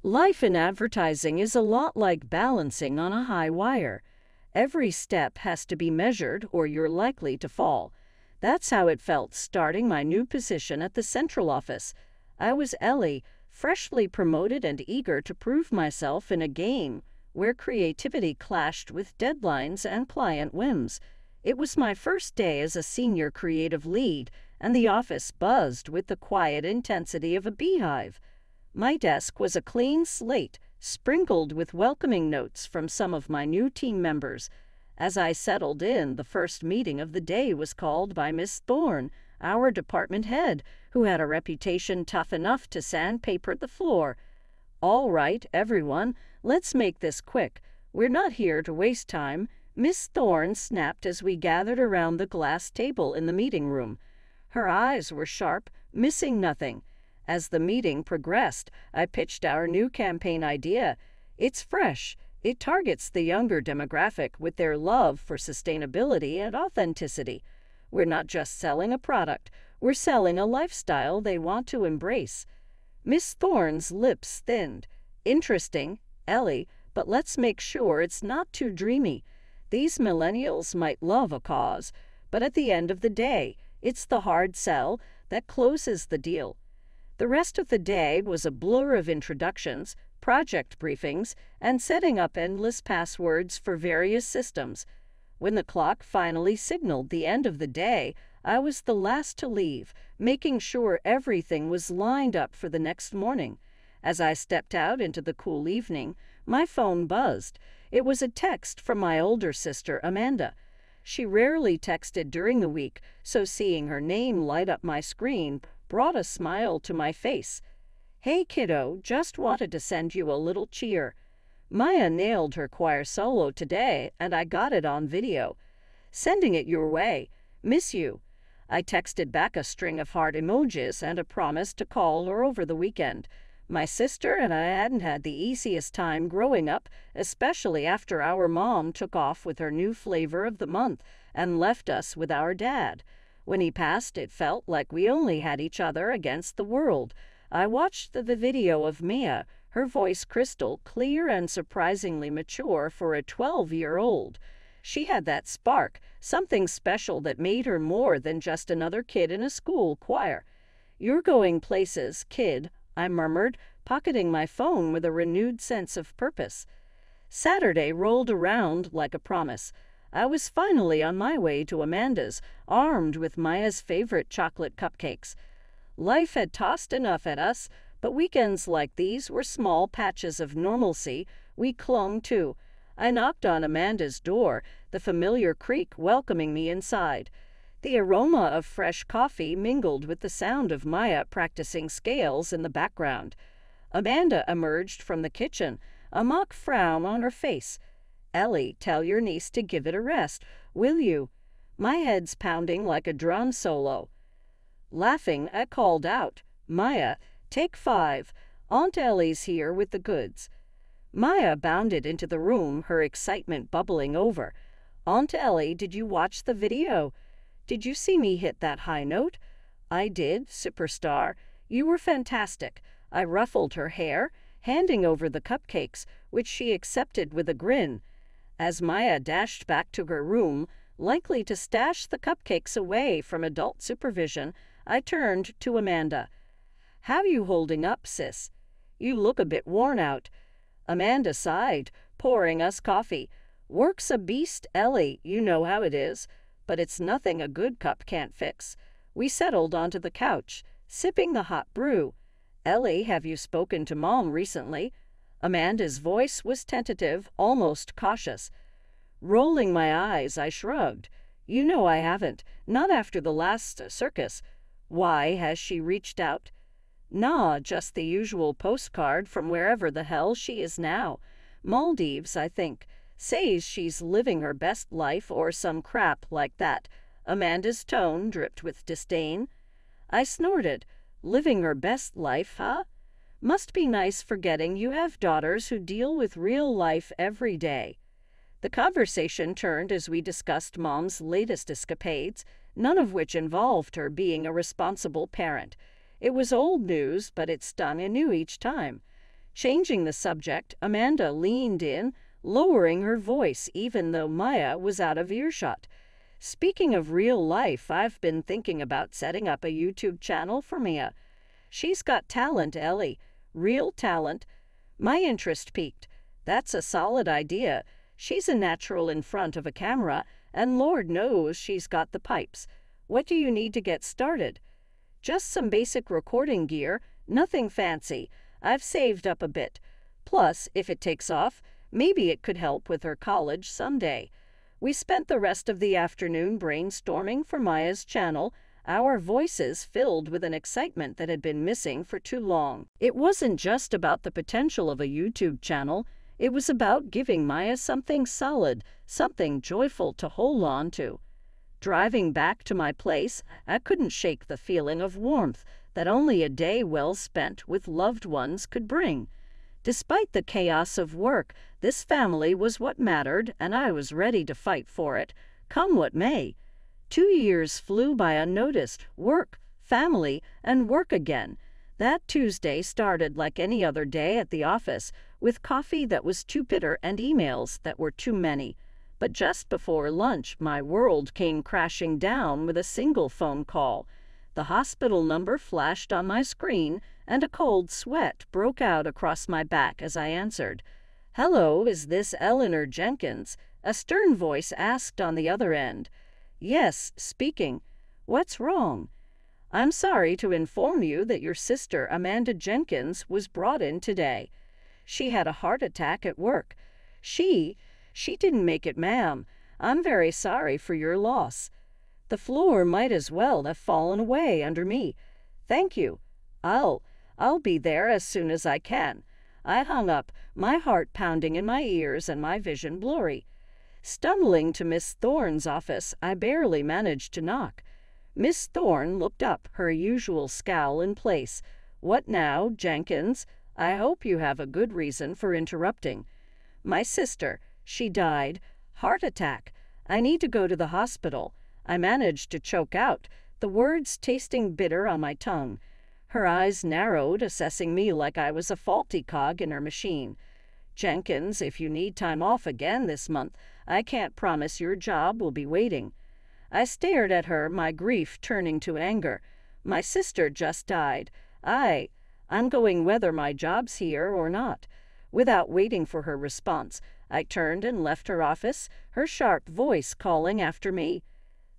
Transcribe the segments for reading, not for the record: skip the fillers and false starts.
Life in advertising is a lot like balancing on a high wire. Every step has to be measured or you're likely to fall. That's how it felt starting my new position at the central office. I was Ellie, freshly promoted and eager to prove myself in a game where creativity clashed with deadlines and client whims. It was my first day as a senior creative lead, and the office buzzed with the quiet intensity of a beehive. My desk was a clean slate, sprinkled with welcoming notes from some of my new team members. As I settled in, the first meeting of the day was called by Miss Thorne, our department head, who had a reputation tough enough to sandpaper the floor. "All right, everyone, let's make this quick. We're not here to waste time," Miss Thorne snapped as we gathered around the glass table in the meeting room. Her eyes were sharp, missing nothing. As the meeting progressed, I pitched our new campaign idea. It's fresh. It targets the younger demographic with their love for sustainability and authenticity. We're not just selling a product, we're selling a lifestyle they want to embrace. Miss Thorne's lips thinned. "Interesting, Ellie, but let's make sure it's not too dreamy. These millennials might love a cause, but at the end of the day, it's the hard sell that closes the deal." The rest of the day was a blur of introductions, project briefings, and setting up endless passwords for various systems. When the clock finally signaled the end of the day, I was the last to leave, making sure everything was lined up for the next morning. As I stepped out into the cool evening, my phone buzzed. It was a text from my older sister, Amanda. She rarely texted during the week, so seeing her name light up my screen brought a smile to my face. "Hey kiddo, just wanted to send you a little cheer. Maya nailed her choir solo today, and I got it on video. Sending it your way. Miss you." I texted back a string of heart emojis and a promise to call her over the weekend. My sister and I hadn't had the easiest time growing up, especially after our mom took off with her new flavor of the month and left us with our dad. When he passed, it felt like we only had each other against the world. I watched the video of Mia, her voice crystal clear and surprisingly mature for a 12-year-old. She had that spark, something special that made her more than just another kid in a school choir. "You're going places, kid," I murmured, pocketing my phone with a renewed sense of purpose. Saturday rolled around like a promise. I was finally on my way to Amanda's, armed with Maya's favorite chocolate cupcakes. Life had tossed enough at us, but weekends like these were small patches of normalcy we clung to. I knocked on Amanda's door, the familiar creak welcoming me inside. The aroma of fresh coffee mingled with the sound of Maya practicing scales in the background. Amanda emerged from the kitchen, a mock frown on her face. "Ellie, tell your niece to give it a rest, will you?" My head's pounding like a drum solo. Laughing, I called out, "Maya, take 5. Aunt Ellie's here with the goods." Maya bounded into the room, her excitement bubbling over. "Aunt Ellie, did you watch the video? Did you see me hit that high note?" "I did, superstar. You were fantastic." I ruffled her hair, handing over the cupcakes, which she accepted with a grin. As Maya dashed back to her room, likely to stash the cupcakes away from adult supervision, I turned to Amanda. "How you holding up, sis? You look a bit worn out." Amanda sighed, pouring us coffee. "Work's a beast, Ellie, you know how it is, but it's nothing a good cup can't fix." We settled onto the couch, sipping the hot brew. "Ellie, have you spoken to Mom recently?" Amanda's voice was tentative, almost cautious. Rolling my eyes, I shrugged. "You know I haven't, not after the last circus." "Why, has she reached out?" "Nah, just the usual postcard from wherever the hell she is now. Maldives, I think. Says she's living her best life or some crap like that." Amanda's tone dripped with disdain. I snorted. "Living her best life, huh? Must be nice forgetting you have daughters who deal with real life every day." The conversation turned as we discussed Mom's latest escapades, none of which involved her being a responsible parent. It was old news, but it stung anew each time. Changing the subject, Amanda leaned in, lowering her voice even though Maya was out of earshot. "Speaking of real life, I've been thinking about setting up a YouTube channel for Mia. She's got talent, Ellie. Real talent." My interest piqued. "That's a solid idea. She's a natural in front of a camera, and Lord knows she's got the pipes. What do you need to get started?" "Just some basic recording gear, nothing fancy. I've saved up a bit. Plus, if it takes off, maybe it could help with her college someday." We spent the rest of the afternoon brainstorming for Maya's channel, our voices filled with an excitement that had been missing for too long. It wasn't just about the potential of a YouTube channel, it was about giving Maya something solid, something joyful to hold on to. Driving back to my place, I couldn't shake the feeling of warmth that only a day well spent with loved ones could bring. Despite the chaos of work, this family was what mattered, and I was ready to fight for it, come what may. 2 years flew by unnoticed. Work, family, and work again. That Tuesday started like any other day at the office, with coffee that was too bitter and emails that were too many. But just before lunch, my world came crashing down with a single phone call. The hospital number flashed on my screen, and a cold sweat broke out across my back as I answered. "Hello, is this Eleanor Jenkins?" a stern voice asked on the other end. "Yes, speaking. What's wrong?" "I'm sorry to inform you that your sister, Amanda Jenkins, was brought in today. She had a heart attack at work. She didn't make it, ma'am. I'm very sorry for your loss. The floor might as well have fallen away under me. Thank you. I'll be there as soon as I can." I hung up, my heart pounding in my ears and my vision blurry. Stumbling to Miss Thorne's office, I barely managed to knock. Miss Thorne looked up, her usual scowl in place. "What now, Jenkins? I hope you have a good reason for interrupting." "My sister, she died. Heart attack. I need to go to the hospital." I managed to choke out, the words tasting bitter on my tongue. Her eyes narrowed, assessing me like I was a faulty cog in her machine. "Jenkins, if you need time off again this month, I can't promise your job will be waiting." I stared at her, my grief turning to anger. "My sister just died. I'm going whether my job's here or not." Without waiting for her response, I turned and left her office, her sharp voice calling after me.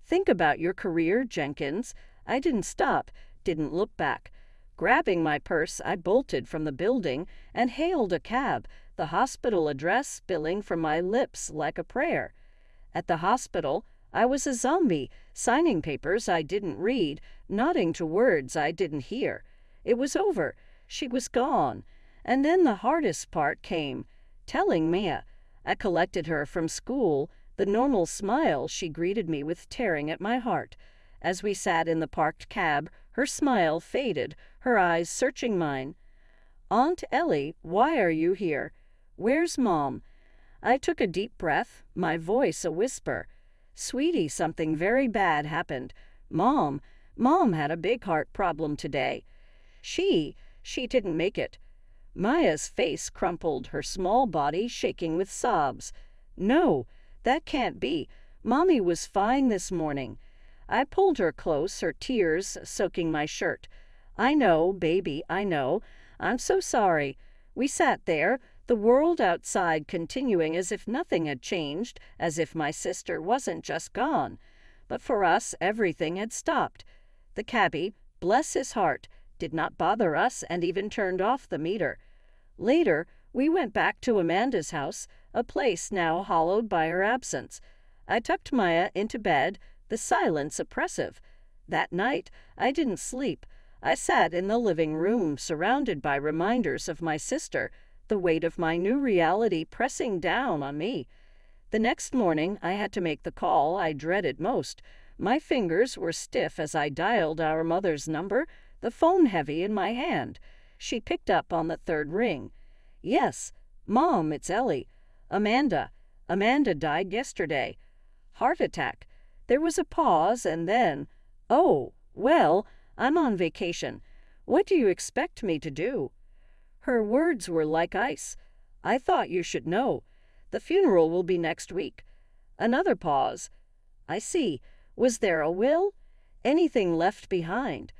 "Think about your career, Jenkins." I didn't stop, didn't look back. Grabbing my purse, I bolted from the building and hailed a cab, the hospital address spilling from my lips like a prayer. At the hospital, I was a zombie, signing papers I didn't read, nodding to words I didn't hear. It was over. She was gone. And then the hardest part came, telling Mia. I collected her from school, the normal smile she greeted me with tearing at my heart. As we sat in the parked cab, her smile faded, her eyes searching mine. "Aunt Ellie, why are you here? Where's Mom?" I took a deep breath, my voice a whisper. "Sweetie, something very bad happened. Mom had a big heart problem today. She didn't make it." Maya's face crumpled, her small body shaking with sobs. "No, that can't be. Mommy was fine this morning." I pulled her close, her tears soaking my shirt. "I know, baby, I know. I'm so sorry." We sat there, the world outside continuing as if nothing had changed, as if my sister wasn't just gone. But for us, everything had stopped. The cabbie, bless his heart, did not bother us and even turned off the meter. Later, we went back to Amanda's house, a place now hollowed by her absence. I tucked Maya into bed, the silence oppressive. That night, I didn't sleep. I sat in the living room, surrounded by reminders of my sister, the weight of my new reality pressing down on me. The next morning, I had to make the call I dreaded most. My fingers were stiff as I dialed our mother's number, the phone heavy in my hand. She picked up on the third ring. "Yes, Mom, it's Ellie. Amanda died yesterday. Heart attack." There was a pause, and then, "Oh, well, I'm on vacation. What do you expect me to do?" Her words were like ice. "I thought you should know. The funeral will be next week." Another pause. "I see. Was there a will? Anything left behind?"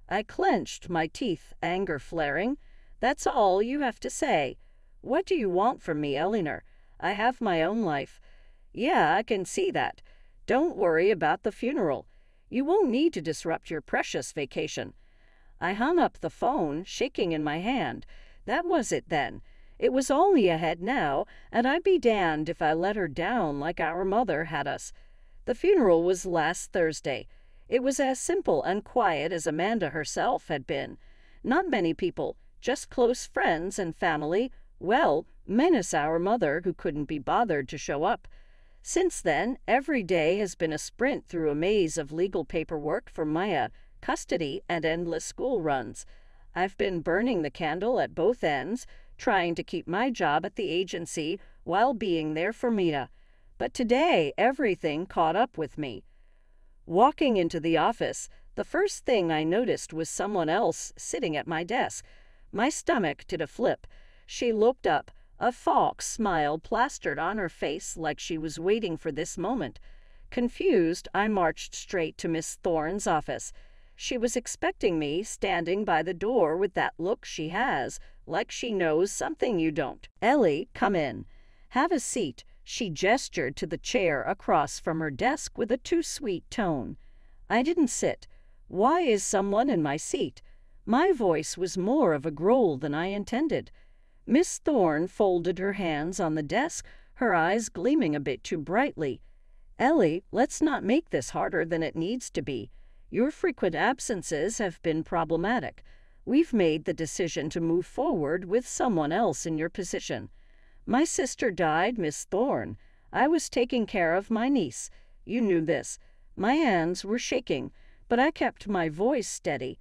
I clenched my teeth, anger flaring. "That's all you have to say. What do you want from me, Eleanor? I have my own life." "Yeah, I can see that. Don't worry about the funeral. You won't need to disrupt your precious vacation." I hung up the phone, shaking in my hand. That was it then. It was only ahead now, and I'd be damned if I let her down like our mother had us. The funeral was last Thursday. It was as simple and quiet as Amanda herself had been. Not many people, just close friends and family, well, minus our mother who couldn't be bothered to show up. Since then, every day has been a sprint through a maze of legal paperwork for Maya, custody, and endless school runs. I've been burning the candle at both ends, trying to keep my job at the agency while being there for Mia. But today, everything caught up with me. Walking into the office, the first thing I noticed was someone else sitting at my desk. My stomach did a flip. She looked up, a false smile plastered on her face like she was waiting for this moment. Confused, I marched straight to Miss Thorne's office. She was expecting me, standing by the door with that look she has, like she knows something you don't. "Ellie, come in. Have a seat." She gestured to the chair across from her desk with a too-sweet tone. I didn't sit. "Why is someone in my seat?" My voice was more of a growl than I intended. Miss Thorne folded her hands on the desk, her eyes gleaming a bit too brightly. "Ellie, let's not make this harder than it needs to be. Your frequent absences have been problematic. We've made the decision to move forward with someone else in your position." "My sister died, Miss Thorne. I was taking care of my niece. You knew this." My hands were shaking, but I kept my voice steady.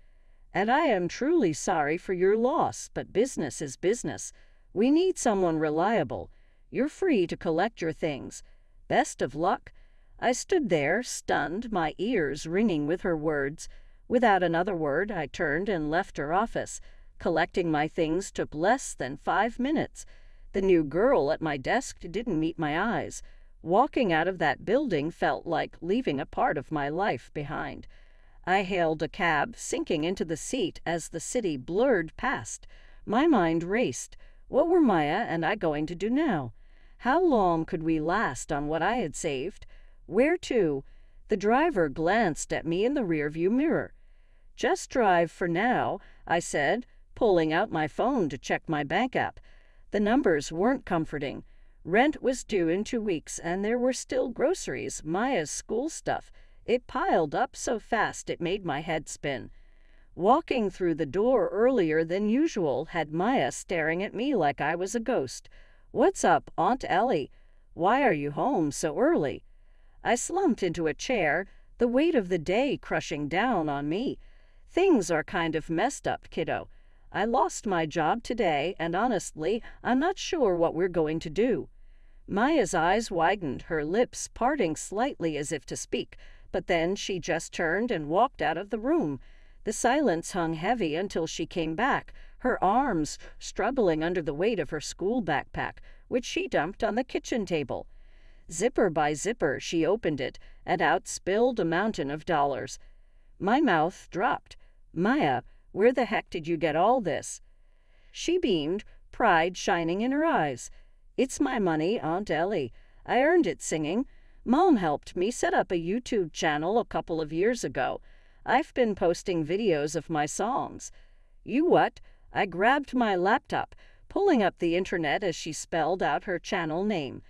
"And I am truly sorry for your loss, but business is business. We need someone reliable. You're free to collect your things. Best of luck." I stood there, stunned, my ears ringing with her words. Without another word, I turned and left her office. Collecting my things took less than 5 minutes. The new girl at my desk didn't meet my eyes. Walking out of that building felt like leaving a part of my life behind. I hailed a cab, sinking into the seat as the city blurred past. My mind raced. What were Maya and I going to do now? How long could we last on what I had saved? Where to? The driver glanced at me in the rearview mirror. "Just drive for now," I said, pulling out my phone to check my bank app. The numbers weren't comforting. Rent was due in 2 weeks, and there were still groceries, Maya's school stuff. It piled up so fast it made my head spin. Walking through the door earlier than usual had Maya staring at me like I was a ghost. "What's up, Aunt Ellie? Why are you home so early?" I slumped into a chair, the weight of the day crushing down on me. "Things are kind of messed up, kiddo. I lost my job today, and honestly, I'm not sure what we're going to do." Maya's eyes widened, her lips parting slightly as if to speak, but then she just turned and walked out of the room. The silence hung heavy until she came back, her arms struggling under the weight of her school backpack, which she dumped on the kitchen table. Zipper by zipper, she opened it, and out spilled a mountain of dollars. My mouth dropped. "Maya, where the heck did you get all this?" She beamed, pride shining in her eyes. "It's my money, Aunt Ellie. I earned it singing. Mom helped me set up a YouTube channel a couple of years ago. I've been posting videos of my songs." "You what?" I grabbed my laptop, pulling up the internet as she spelled out her channel name.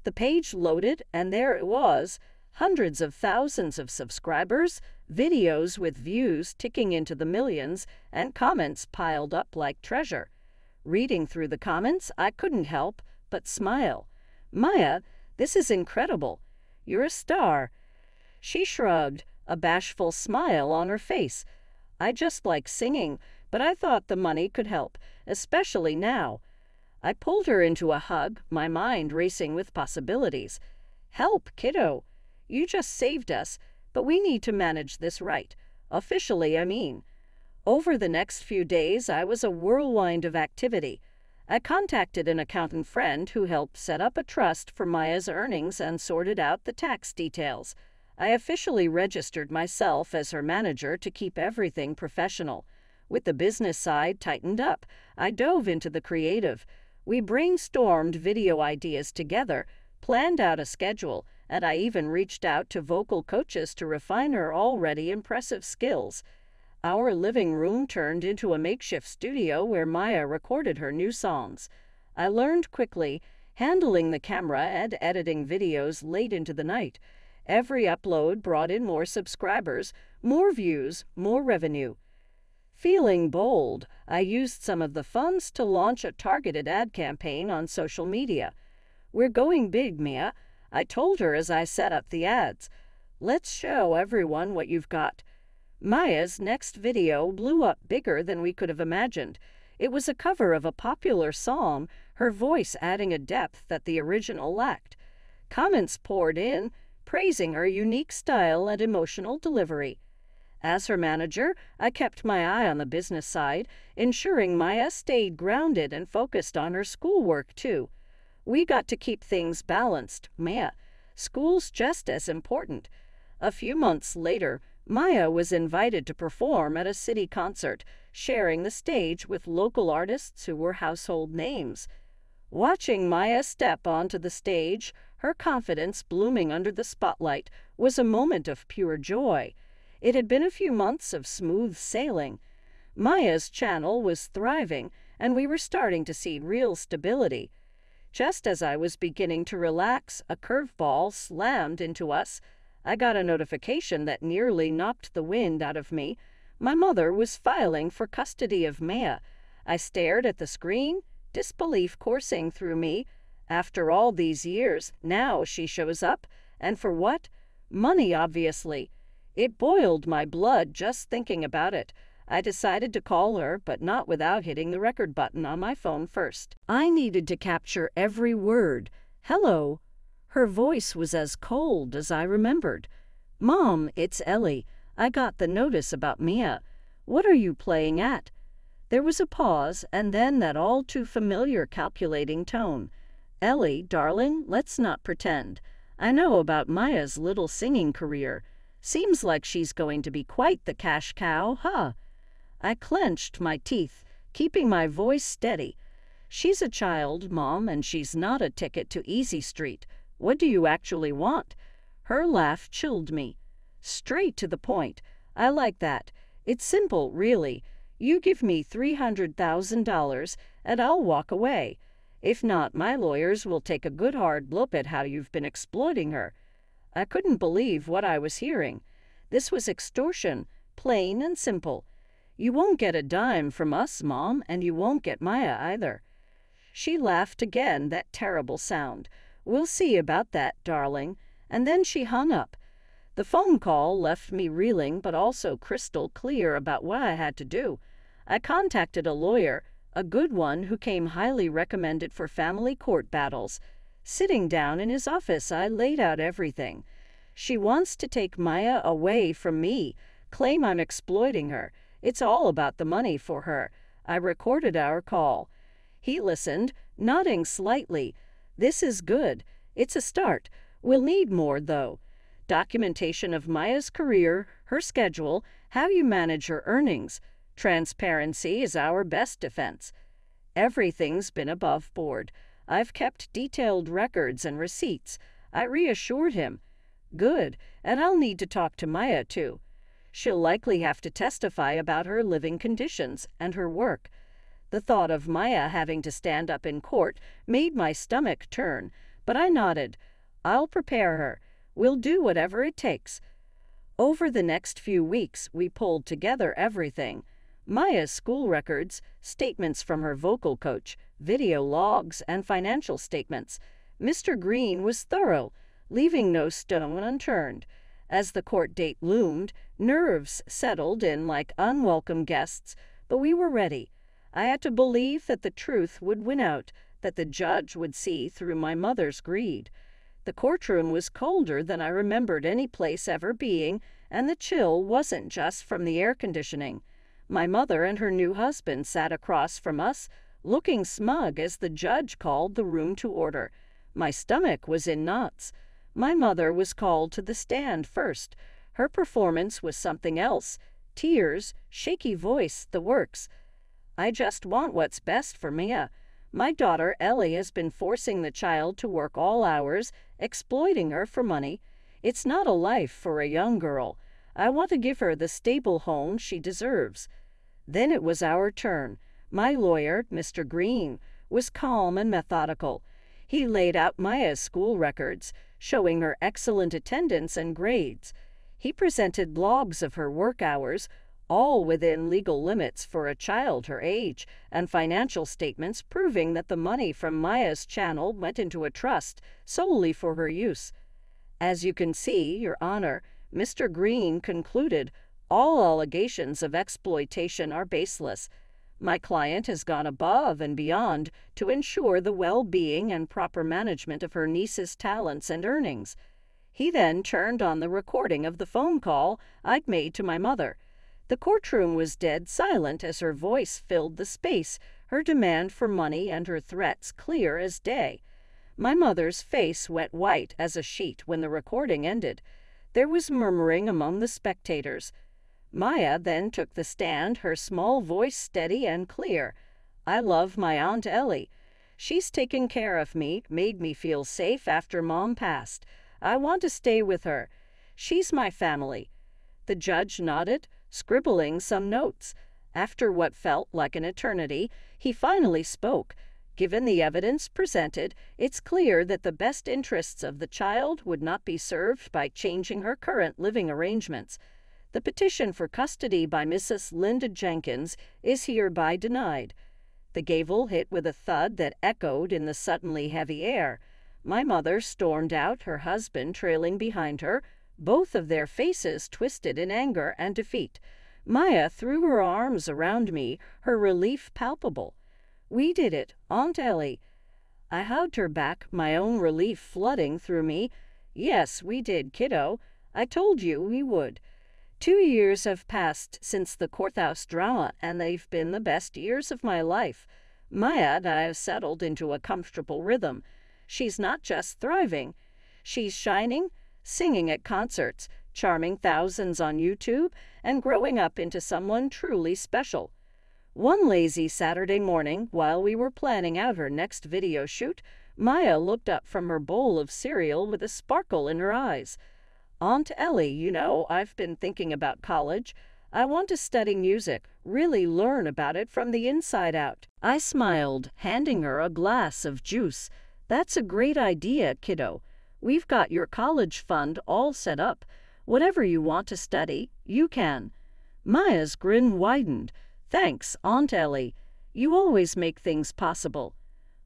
The page loaded, and there it was. Hundreds of thousands of subscribers, videos with views ticking into the millions, and comments piled up like treasure. Reading through the comments, I couldn't help but smile. "Maya, this is incredible. You're a star." She shrugged, a bashful smile on her face. "I just like singing, but I thought the money could help, especially now." I pulled her into a hug, my mind racing with possibilities. "Help, kiddo. You just saved us, but we need to manage this right. Officially, I mean." Over the next few days, I was a whirlwind of activity. I contacted an accountant friend who helped set up a trust for Maya's earnings and sorted out the tax details. I officially registered myself as her manager to keep everything professional. With the business side tightened up, I dove into the creative. We brainstormed video ideas together, planned out a schedule, and I even reached out to vocal coaches to refine her already impressive skills. Our living room turned into a makeshift studio where Maya recorded her new songs. I learned quickly, handling the camera and editing videos late into the night. Every upload brought in more subscribers, more views, more revenue. Feeling bold, I used some of the funds to launch a targeted ad campaign on social media. "We're going big, Mia," I told her as I set up the ads. "Let's show everyone what you've got." Maya's next video blew up bigger than we could have imagined. It was a cover of a popular song, her voice adding a depth that the original lacked. Comments poured in, praising her unique style and emotional delivery. As her manager, I kept my eye on the business side, ensuring Maya stayed grounded and focused on her schoolwork too. We got to keep things balanced, Maya. School's just as important. A few months later, Maya was invited to perform at a city concert, sharing the stage with local artists who were household names. Watching Maya step onto the stage, her confidence blooming under the spotlight, was a moment of pure joy. It had been a few months of smooth sailing. Maya's channel was thriving, and we were starting to see real stability. Just as I was beginning to relax, a curveball slammed into us. I got a notification that nearly knocked the wind out of me. My mother was filing for custody of Maya. I stared at the screen, disbelief coursing through me. After all these years, now she shows up. And for what? Money, obviously. It boiled my blood just thinking about it. I decided to call her, but not without hitting the record button on my phone first. I needed to capture every word. "Hello." Her voice was as cold as I remembered. "Mom, it's Ellie. I got the notice about Mia. What are you playing at?" There was a pause, and then that all too familiar calculating tone. "Ellie, darling, let's not pretend. I know about Maya's little singing career. Seems like she's going to be quite the cash cow, huh?" I clenched my teeth, keeping my voice steady. "She's a child, Mom, and she's not a ticket to Easy Street. What do you actually want?" Her laugh chilled me. "Straight to the point. I like that. It's simple, really. You give me $300,000 and I'll walk away. If not, my lawyers will take a good hard look at how you've been exploiting her." I couldn't believe what I was hearing. This was extortion, plain and simple. "You won't get a dime from us, Mom, and you won't get Maya either." She laughed again, that terrible sound. "We'll see about that, darling." And then she hung up. The phone call left me reeling, but also crystal clear about what I had to do. I contacted a lawyer, a good one who came highly recommended for family court battles. Sitting down in his office, I laid out everything. "She wants to take Maya away from me, claim I'm exploiting her. It's all about the money for her." I recorded our call. He listened, nodding slightly. "This is good. It's a start. We'll need more, though. Documentation of Maya's career, her schedule, how you manage her earnings. Transparency is our best defense." Everything's been above board. I've kept detailed records and receipts. I reassured him. "Good, and I'll need to talk to Maya, too. She'll likely have to testify about her living conditions and her work." The thought of Maya having to stand up in court made my stomach turn, but I nodded. "I'll prepare her. We'll do whatever it takes." Over the next few weeks, we pulled together everything. Maya's school records, statements from her vocal coach, video logs, and financial statements. Mr. Green was thorough, leaving no stone unturned. As the court date loomed, nerves settled in like unwelcome guests, but we were ready. I had to believe that the truth would win out, that the judge would see through my mother's greed. The courtroom was colder than I remembered any place ever being, and the chill wasn't just from the air conditioning. My mother and her new husband sat across from us, looking smug as the judge called the room to order. My stomach was in knots. My mother was called to the stand first. Her performance was something else. Tears, shaky voice, the works. I just want what's best for Mia. My daughter Ellie has been forcing the child to work all hours, exploiting her for money. It's not a life for a young girl. I want to give her the stable home she deserves. Then it was our turn. My lawyer, Mr. Green, was calm and methodical. He laid out Maya's school records, showing her excellent attendance and grades. He presented logs of her work hours, all within legal limits for a child her age, and financial statements proving that the money from Maya's channel went into a trust solely for her use. As you can see, Your Honor, Mr. Green concluded all allegations of exploitation are baseless. My client has gone above and beyond to ensure the well-being and proper management of her niece's talents and earnings. He then turned on the recording of the phone call I'd made to my mother. The courtroom was dead silent as her voice filled the space, her demand for money and her threats clear as day. My mother's face went white as a sheet when the recording ended. There was murmuring among the spectators. Maya then took the stand, her small voice steady and clear. I love my Aunt Ellie. She's taken care of me, made me feel safe after Mom passed. I want to stay with her. She's my family. The judge nodded, scribbling some notes. After what felt like an eternity, he finally spoke. Given the evidence presented, it's clear that the best interests of the child would not be served by changing her current living arrangements. The petition for custody by Mrs. Linda Jenkins is hereby denied. The gavel hit with a thud that echoed in the suddenly heavy air. My mother stormed out, her husband trailing behind her, both of their faces twisted in anger and defeat. Maya threw her arms around me, her relief palpable. We did it, Aunt Ellie. I hugged her back, my own relief flooding through me. Yes, we did, kiddo. I told you we would. 2 years have passed since the courthouse drama, and they've been the best years of my life. Maya and I have settled into a comfortable rhythm. She's not just thriving. She's shining, singing at concerts, charming thousands on YouTube, and growing up into someone truly special. One lazy Saturday morning, while we were planning out her next video shoot, Maya looked up from her bowl of cereal with a sparkle in her eyes. Aunt Ellie, you know, I've been thinking about college. I want to study music, really learn about it from the inside out. I smiled, handing her a glass of juice. That's a great idea, kiddo. We've got your college fund all set up. Whatever you want to study, you can. Maya's grin widened. Thanks, Aunt Ellie. You always make things possible.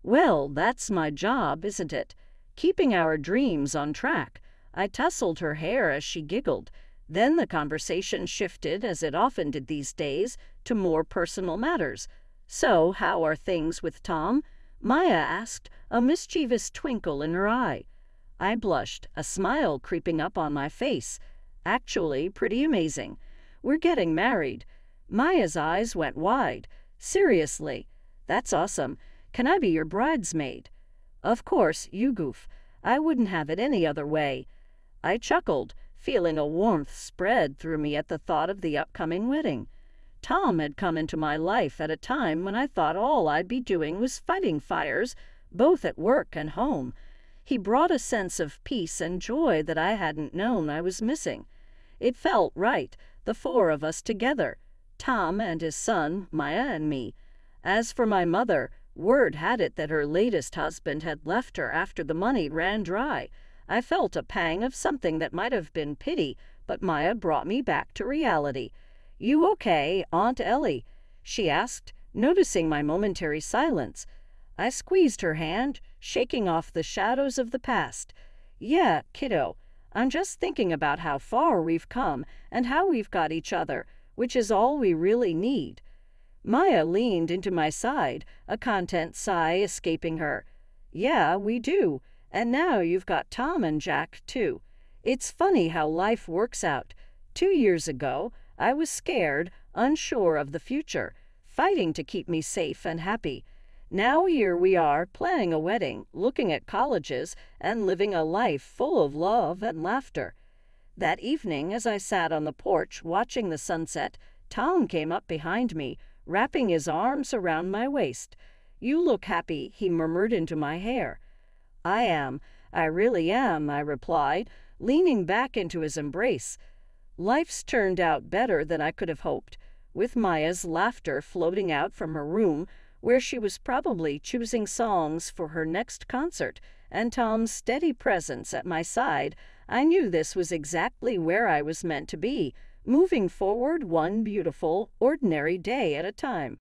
Well, that's my job, isn't it? Keeping our dreams on track. I tousled her hair as she giggled. Then the conversation shifted, as it often did these days, to more personal matters. So, how are things with Tom? Maya asked, a mischievous twinkle in her eye. I blushed, a smile creeping up on my face. Actually, pretty amazing. We're getting married. Maya's eyes went wide. Seriously? That's awesome. Can I be your bridesmaid? Of course, you goof. I wouldn't have it any other way. I chuckled, feeling a warmth spread through me at the thought of the upcoming wedding. Tom had come into my life at a time when I thought all I'd be doing was fighting fires, both at work and home. He brought a sense of peace and joy that I hadn't known I was missing. It felt right, the four of us together, Tom and his son, Maya and me. As for my mother, word had it that her latest husband had left her after the money ran dry. I felt a pang of something that might have been pity, but Maya brought me back to reality. You okay, Aunt Ellie? She asked, noticing my momentary silence. I squeezed her hand, shaking off the shadows of the past. Yeah, kiddo. I'm just thinking about how far we've come and how we've got each other, which is all we really need. Maya leaned into my side, a content sigh escaping her. Yeah, we do. And now you've got Tom and Jack, too. It's funny how life works out. 2 years ago, I was scared, unsure of the future, fighting to keep me safe and happy. Now here we are, planning a wedding, looking at colleges, and living a life full of love and laughter. That evening, as I sat on the porch watching the sunset, Tom came up behind me, wrapping his arms around my waist. "You look happy," he murmured into my hair. "I am. I really am," I replied, leaning back into his embrace. Life's turned out better than I could have hoped, with Maya's laughter floating out from her room, where she was probably choosing songs for her next concert, and Tom's steady presence at my side. I knew this was exactly where I was meant to be, moving forward one beautiful, ordinary day at a time.